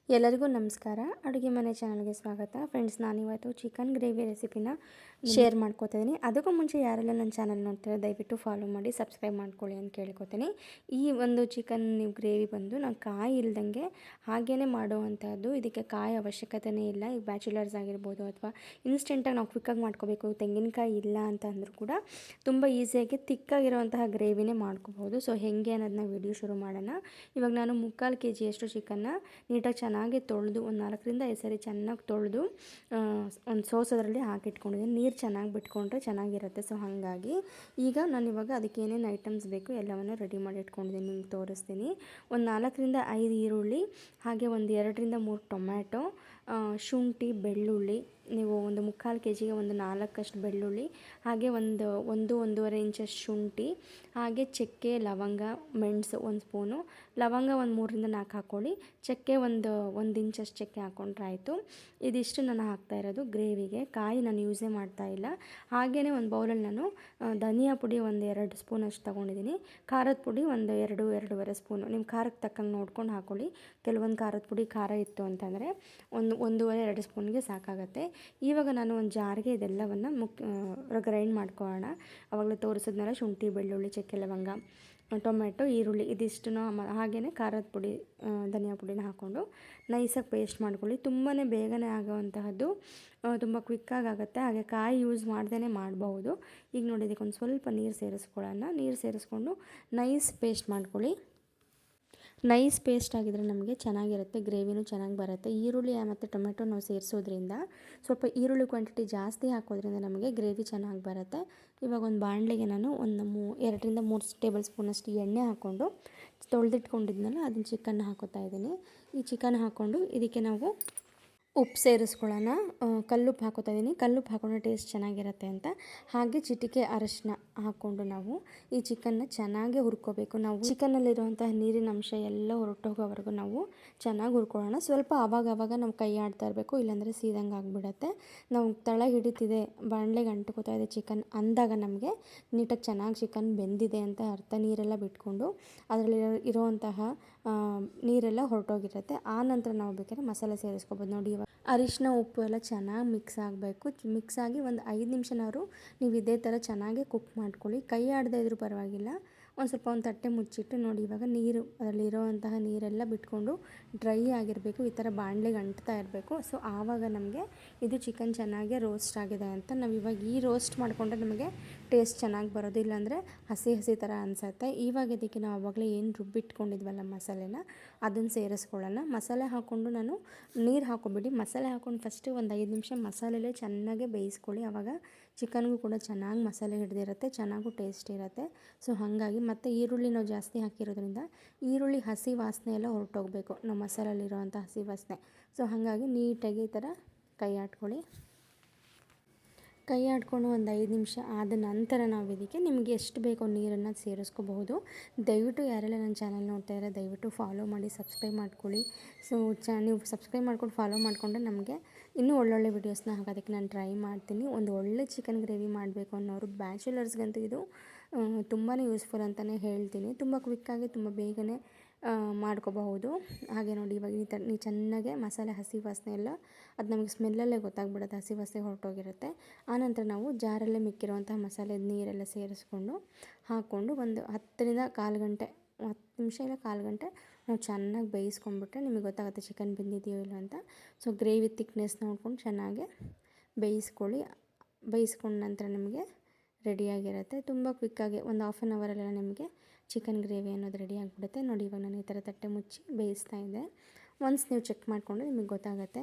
ಎಲ್ಲರಿಗೂ ನಮಸ್ಕಾರ. ಅಡುಗೆ ಮನೆ ಚಾನಲ್ಗೆ ಸ್ವಾಗತ. ಫ್ರೆಂಡ್ಸ್, ನಾನಿವತ್ತು ಚಿಕನ್ ಗ್ರೇವಿ ರೆಸಿಪಿನ ಶೇರ್ ಮಾಡ್ಕೋತಾ ಇದ್ದೀನಿ. ಅದಕ್ಕೂ ಮುಂಚೆ ಯಾರೆಲ್ಲ ನನ್ನ ಚಾನಲ್ ನೋಡ್ತಾರೆ ದಯವಿಟ್ಟು ಫಾಲೋ ಮಾಡಿ, ಸಬ್ಸ್ಕ್ರೈಬ್ ಮಾಡ್ಕೊಳ್ಳಿ ಅಂತ ಕೇಳ್ಕೊತೀನಿ. ಈ ಒಂದು ಚಿಕನ್ ಗ್ರೇವಿ ಬಂದು ನಾನು ಕಾಯಿ ಇಲ್ದಂಗೆ ಹಾಗೇ ಮಾಡುವಂಥದ್ದು. ಇದಕ್ಕೆ ಕಾಯಿ ಅವಶ್ಯಕತೆಯೇ ಇಲ್ಲ. ಈಗ ಬ್ಯಾಚುಲರ್ಸ್ ಆಗಿರ್ಬೋದು ಅಥವಾ ಇನ್ಸ್ಟೆಂಟಾಗಿ ನಾವು ಕ್ವಿಕ್ಕಾಗಿ ಮಾಡ್ಕೋಬೇಕು, ತೆಂಗಿನಕಾಯಿ ಇಲ್ಲ ಅಂತ ಅಂದರೂ ಕೂಡ ತುಂಬ ಈಸಿಯಾಗಿ ತಿಕ್ಕಾಗಿರೋವಂತಹ ಗ್ರೇವಿನೇ ಮಾಡ್ಕೋಬೋದು. ಸೊ ಹೇಗೆ ಅನ್ನೋದನ್ನ ವಿಡಿಯೋ ಶುರು ಮಾಡೋಣ. ಇವಾಗ ನಾನು 3/4 kg ಅಷ್ಟು ಚಿಕನ್ನ ನೀಟಾಗಿ ಚೆನ್ನಾಗಿ ತೊಳೆದು ಒಂದು 4 ರಿಂದ 5 ಸರಿ ಚೆನ್ನಾಗಿ ತೊಳೆದು ಒಂದು ಸೋಸೋದ್ರಲ್ಲಿ ಹಾಕಿಟ್ಕೊಂಡಿದ್ದೀನಿ. ನೀರು ಚೆನ್ನಾಗಿ ಬಿಟ್ಕೊಂಡ್ರೆ ಚೆನ್ನಾಗಿರುತ್ತೆ. ಸೊ ಹಾಗಾಗಿ ಈಗ ನಾನು ಇವಾಗ ಅದಕ್ಕೆ ಏನೇನು ಐಟಮ್ಸ್ ಬೇಕು ಎಲ್ಲವನ್ನು ರೆಡಿ ಮಾಡಿ ಇಟ್ಕೊಂಡಿದ್ದೀನಿ, ನಿಮ್ಗೆ ತೋರಿಸ್ತೀನಿ. ಒಂದು 4 ರಿಂದ 5 ಈರುಳ್ಳಿ, ಹಾಗೆ ಒಂದು 2 ರಿಂದ 3 ಟೊಮ್ಯಾಟೊ, ಶುಂಠಿ, ಬೆಳ್ಳುಳ್ಳಿ. ನೀವು ಒಂದು 3/4 kgಗೆ ಒಂದು 4 ಬೆಳ್ಳುಳ್ಳಿ, ಹಾಗೆ ಒಂದೂವರೆ ಇಂಚಷ್ಟು ಶುಂಠಿ, ಹಾಗೆ ಚಕ್ಕೆ, ಲವಂಗ, ಮೆಣಸು 1 ಸ್ಪೂನು, ಲವಂಗ ಒಂದು 3 ರಿಂದ 4 ಹಾಕ್ಕೊಳ್ಳಿ, ಚಕ್ಕೆ ಒಂದು ಇಂಚಷ್ಟು ಚಕ್ಕೆ ಹಾಕ್ಕೊಂಡ್ರೆ ಆಯಿತು. ಇದಿಷ್ಟು ನಾನು ಹಾಕ್ತಾ ಇರೋದು ಗ್ರೇವಿಗೆ. ಕಾಯಿ ನಾನು ಯೂಸೇ ಮಾಡ್ತಾ ಇಲ್ಲ. ಹಾಗೆಯೇ ಒಂದು ಬೌಲಲ್ಲಿ ನಾನು ಧನಿಯಾ ಪುಡಿ ಒಂದು 2 ಸ್ಪೂನಷ್ಟು ತೊಗೊಂಡಿದ್ದೀನಿ. ಖಾರದ ಪುಡಿ ಒಂದು 2-2.5 ಸ್ಪೂನು. ನಿಮ್ಮ ಖಾರಕ್ಕೆ ತಕ್ಕಂಗೆ ನೋಡ್ಕೊಂಡು ಹಾಕ್ಕೊಳ್ಳಿ. ಕೆಲವೊಂದು ಖಾರದ ಪುಡಿ ಖಾರ ಇತ್ತು ಅಂತಂದರೆ 1-1.5-2 ಸ್ಪೂನ್ಗೆ ಸಾಕಾಗುತ್ತೆ. ಇವಾಗ ನಾನು ಒಂದು ಜಾರ್ಗೆ ಇದೆಲ್ಲವನ್ನು ಗ್ರೈಂಡ್ ಮಾಡ್ಕೊಳ್ಳೋಣ. ಆವಾಗಲೇ ತೋರಿಸಿದ್ನಲ್ಲ, ಶುಂಠಿ, ಬೆಳ್ಳುಳ್ಳಿ, ಚಕ್ಕೆ, ಲವಂಗ, ಟೊಮೆಟೊ, ಈರುಳ್ಳಿ ಇದಿಷ್ಟನ್ನು ಹಾಗೆಯೇ ಖಾರದ ಪುಡಿ, ಧನಿಯಾ ಪುಡಿನ ಹಾಕ್ಕೊಂಡು ನೈಸಾಗಿ ಪೇಸ್ಟ್ ಮಾಡ್ಕೊಳ್ಳಿ. ತುಂಬಾ ಬೇಗನೆ ಆಗೋವಂತಹದ್ದು, ತುಂಬ ಕ್ವಿಕ್ಕಾಗಿ ಆಗುತ್ತೆ. ಹಾಗೆ ಕಾಯಿ ಯೂಸ್ ಮಾಡ್ದೇ ಮಾಡಬಹುದು. ಈಗ ನೋಡಿ, ಇದಕ್ಕೊಂದು ಸ್ವಲ್ಪ ನೀರು ಸೇರಿಸ್ಕೊಳ್ಳೋಣ. ನೀರು ಸೇರಿಸ್ಕೊಂಡು ನೈಸ್ ಪೇಸ್ಟ್ ಮಾಡ್ಕೊಳ್ಳಿ. ನೈಸ್ ಪೇಸ್ಟ್ ಆಗಿದ್ರೆ ನಮಗೆ ಚೆನ್ನಾಗಿರುತ್ತೆ, ಗ್ರೇವಿನೂ ಚೆನ್ನಾಗಿ ಬರುತ್ತೆ. ಈರುಳ್ಳಿ ಮತ್ತು ಟೊಮೆಟೊ ನಾವು ಸೇರಿಸೋದ್ರಿಂದ, ಸ್ವಲ್ಪ ಈರುಳ್ಳಿ ಕ್ವಾಂಟಿಟಿ ಜಾಸ್ತಿ ಹಾಕೋದ್ರಿಂದ ನಮಗೆ ಗ್ರೇವಿ ಚೆನ್ನಾಗಿ ಬರುತ್ತೆ. ಇವಾಗ ಒಂದು ಬಾಣಲೆಗೆ ನಾನು ಒಂದು 2 ರಿಂದ 3 ಟೇಬಲ್ ಸ್ಪೂನಷ್ಟು ಎಣ್ಣೆ ಹಾಕ್ಕೊಂಡು ತೊಳೆದಿಟ್ಕೊಂಡಿದ್ನಲ್ಲ ಅದನ್ನು ಚಿಕನ್ನ ಹಾಕೋತಾ ಇದ್ದೀನಿ. ಈ ಚಿಕನ್ ಹಾಕ್ಕೊಂಡು ಇದಕ್ಕೆ ನಾವು ಉಪ್ಪು ಸೇರಿಸ್ಕೊಳ್ಳೋಣ. ಕಲ್ಲುಪ್ಪು ಹಾಕೋತಾ ಇದ್ದೀನಿ. ಕಲ್ಲುಪ್ಪು ಹಾಕೊಂಡ್ರೆ ಟೇಸ್ಟ್ ಚೆನ್ನಾಗಿರುತ್ತೆ ಅಂತ. ಹಾಗೆ ಚಿಟಿಕೆ ಅರಶಿನ ಹಾಕ್ಕೊಂಡು ನಾವು ಈ ಚಿಕನ್ನ ಚೆನ್ನಾಗಿ ಹುರ್ಕೋಬೇಕು. ನಾವು ಚಿಕನ್ನಲ್ಲಿರುವಂತಹ ನೀರಿನ ಅಂಶ ಎಲ್ಲ ಹೊರಟೋಗೋವರೆಗೂ ನಾವು ಚೆನ್ನಾಗಿ ಹುರ್ಕೊಳ್ಳೋಣ. ಸ್ವಲ್ಪ ಆವಾಗ ನಾವು ಕೈ ಆಡ್ತಾ ಇರಬೇಕು, ಇಲ್ಲಾಂದರೆ ಸೀದಂಗೆ ಆಗಿಬಿಡತ್ತೆ. ನಾವು ತಳ ಹಿಡಿತಿದೆ, ಬಾಣಲೆಗೆ ಅಂಟ್ಕೋತಾ ಇದೆ ಚಿಕನ್ ಅಂದಾಗ ನಮಗೆ ನೀಟಾಗಿ ಚೆನ್ನಾಗಿ ಚಿಕನ್ ಬೆಂದಿದೆ ಅಂತ ಅರ್ಥ. ನೀರೆಲ್ಲ ಬಿಟ್ಕೊಂಡು ಅದರಲ್ಲಿ ಇರೋವಂತಹ ನೀರೆಲ್ಲ ಹೊರಟೋಗಿರುತ್ತೆ. ಆ ನಂತರ ನಾವು ಬೇಕಾದ್ರೆ ಮಸಾಲೆ ಸೇರಿಸ್ಕೋಬೋದು. ನೋಡಿ, ಅರಿಶಿನ, ಉಪ್ಪು ಎಲ್ಲ ಚೆನ್ನಾಗಿ ಮಿಕ್ಸ್ ಆಗಬೇಕು. ಮಿಕ್ಸ್ ಆಗಿ ಒಂದು 5 ನಿಮಿಷನಾದ್ರು ನೀವು ಇದೇ ಥರ ಚೆನ್ನಾಗಿ ಕುಕ್ ಮಾಡ್ಕೊಳ್ಳಿ. ಕೈ ಆಡದೇ ಇದ್ರೂ ಪರವಾಗಿಲ್ಲ. ಒಂದು ತಟ್ಟೆ ಮುಚ್ಚಿಟ್ಟು ನೋಡಿ, ಇವಾಗ ನೀರು, ಅದರಲ್ಲಿರೋವಂತಹ ನೀರೆಲ್ಲ ಬಿಟ್ಕೊಂಡು ಡ್ರೈ ಆಗಿರಬೇಕು. ಈ ಥರ ಬಾಣಲೆಗೆ ಅಂಟ್ತಾ ಇರಬೇಕು. ಸೊ ಆವಾಗ ನಮಗೆ ಇದು ಚಿಕನ್ ಚೆನ್ನಾಗಿ ರೋಸ್ಟ್ ಆಗಿದೆ ಅಂತ. ನಾವು ಇವಾಗ ಈ ರೋಸ್ಟ್ ಮಾಡಿಕೊಂಡ್ರೆ ನಮಗೆ ಟೇಸ್ಟ್ ಚೆನ್ನಾಗಿ ಬರೋದು, ಇಲ್ಲಾಂದರೆ ಹಸಿ ಥರ ಅನಿಸುತ್ತೆ. ಇವಾಗ ಇದಕ್ಕೆ ನಾವು ಆವಾಗಲೇ ಏನು ರುಬ್ಬಿಟ್ಕೊಂಡಿದ್ವಲ್ಲ ಮಸಾಲೆನ, ಅದನ್ನು ಸೇರಿಸ್ಕೊಳ್ಳೋಣ. ಮಸಾಲೆ ಹಾಕ್ಕೊಂಡು ನಾನು ನೀರು ಹಾಕೋಬಿಡಿ. ಮಸಾಲೆ ಹಾಕ್ಕೊಂಡು ಫಸ್ಟು ಒಂದು 5 ನಿಮಿಷ ಮಸಾಲೆಲೇ ಚೆನ್ನಾಗಿ ಬೇಯಿಸ್ಕೊಳ್ಳಿ. ಆವಾಗ ಚಿಕನ್ಗೂ ಕೂಡ ಚೆನ್ನಾಗಿ ಮಸಾಲೆ ಹಿಡಿದಿರುತ್ತೆ, ಚೆನ್ನಾಗೂ ಟೇಸ್ಟ್ ಇರುತ್ತೆ. ಸೊ ಹಾಗಾಗಿ, ಮತ್ತು ಈರುಳ್ಳಿ ನಾವು ಜಾಸ್ತಿ ಹಾಕಿರೋದ್ರಿಂದ ಈರುಳ್ಳಿ ಹಸಿ ವಾಸನೆ ಎಲ್ಲ ಹೊರಟೋಗಬೇಕು, ನಾವು ಮಸಾಲಲ್ಲಿರೋವಂಥ ಹಸಿ ವಾಸನೆ. ಸೊ ಹಾಗಾಗಿ ನೀಟಾಗಿ ಈ ಥರ ಕೈ ಆಡಿಕೊಂಡು ಒಂದು 5 ನಿಮಿಷ ಆದ ನಂತರ ನಾವು ಇದಕ್ಕೆ ನಿಮಗೆ ಎಷ್ಟು ಬೇಕೋ ನೀರನ್ನು ಸೇರಿಸ್ಕೋಬಹುದು. ದಯವಿಟ್ಟು ಯಾರೆಲ್ಲ ನನ್ನ ಚಾನಲ್ ನೋಡ್ತಾ ಇದ್ದಾರೆ ದಯವಿಟ್ಟು ಫಾಲೋ ಮಾಡಿ, ಸಬ್ಸ್ಕ್ರೈಬ್ ಮಾಡ್ಕೊಳ್ಳಿ. ಸೊ ನೀವು ಸಬ್ಸ್ಕ್ರೈಬ್ ಮಾಡ್ಕೊಂಡು ಫಾಲೋ ಮಾಡಿಕೊಂಡ್ರೆ ನಮಗೆ ಇನ್ನೂ ಒಳ್ಳೊಳ್ಳೆ ವೀಡಿಯೋಸ್ನ ಹಾಕೋದಕ್ಕೆ ನಾನು ಟ್ರೈ ಮಾಡ್ತೀನಿ. ಒಂದು ಒಳ್ಳೆ ಚಿಕನ್ ಗ್ರೇವಿ ಮಾಡಬೇಕು ಅನ್ನೋರು, ಬ್ಯಾಚುಲರ್ಸ್ಗಂತೂ ಇದು ತುಂಬಾ ಯೂಸ್ಫುಲ್ ಅಂತಲೇ ಹೇಳ್ತೀನಿ. ತುಂಬ ಕ್ವಿಕ್ಕಾಗಿ, ತುಂಬ ಬೇಗನೆ ಮಾಡ್ಕೋಬಹುದು. ಹಾಗೆ ನೋಡಿ, ಇವಾಗ ನೀವು ಚೆನ್ನಾಗೆ ಮಸಾಲೆ ಹಸಿ ವಾಸನೆ ಎಲ್ಲ ಅದು ನಮಗೆ ಸ್ಮೆಲ್ಲಲ್ಲೇ ಗೊತ್ತಾಗ್ಬಿಡುತ್ತೆ, ಹಸಿ ವಾಸನೆ ಹೊರಟೋಗಿರುತ್ತೆ. ಆನಂತರ ನಾವು ಜಾರಲ್ಲೇ ಮಿಕ್ಕಿರುವಂತಹ ಮಸಾಲೆ ನೀರೆಲ್ಲ ಸೇರಿಸ್ಕೊಂಡು ಹಾಕ್ಕೊಂಡು ಒಂದು 10 ರಿಂದ 1/4 ಗಂಟೆ, 10 ನಿಮಿಷ ಇಲ್ಲ 1/4 ಗಂಟೆ ನಾವು ಚೆನ್ನಾಗಿ ಬೇಯಿಸ್ಕೊಂಡ್ಬಿಟ್ರೆ ನಿಮಗೆ ಗೊತ್ತಾಗುತ್ತೆ ಚಿಕನ್ ಬೆಂದಿದೆಯೋ ಇಲ್ಲ ಅಂತ. ಸೊ ಗ್ರೇವಿ ತಿಕ್ನೆಸ್ ನೋಡ್ಕೊಂಡು ಚೆನ್ನಾಗಿ ಬೇಯಿಸ್ಕೊಳ್ಳಿ. ಬೇಯಿಸ್ಕೊಂಡ ನಂತರ ನಿಮಗೆ ರೆಡಿಯಾಗಿರುತ್ತೆ. ತುಂಬ ಕ್ವಿಕ್ಕಾಗಿ ಒಂದು 1/2 ಅವರಲ್ಲೆಲ್ಲ ನಿಮಗೆ ಚಿಕನ್ ಗ್ರೇವಿ ಅನ್ನೋದು ರೆಡಿ ಆಗಿಬಿಡುತ್ತೆ. ನೋಡಿ, ಇವಾಗ ನಾನು ಈ ಥರ ತಟ್ಟೆ ಮುಚ್ಚಿ ಬೇಯಿಸ್ತಾ ಇದ್ದೆ. ಒನ್ಸ್ ನೀವು ಚೆಕ್ ಮಾಡಿಕೊಂಡ್ರೆ ನಿಮಗೆ ಗೊತ್ತಾಗುತ್ತೆ.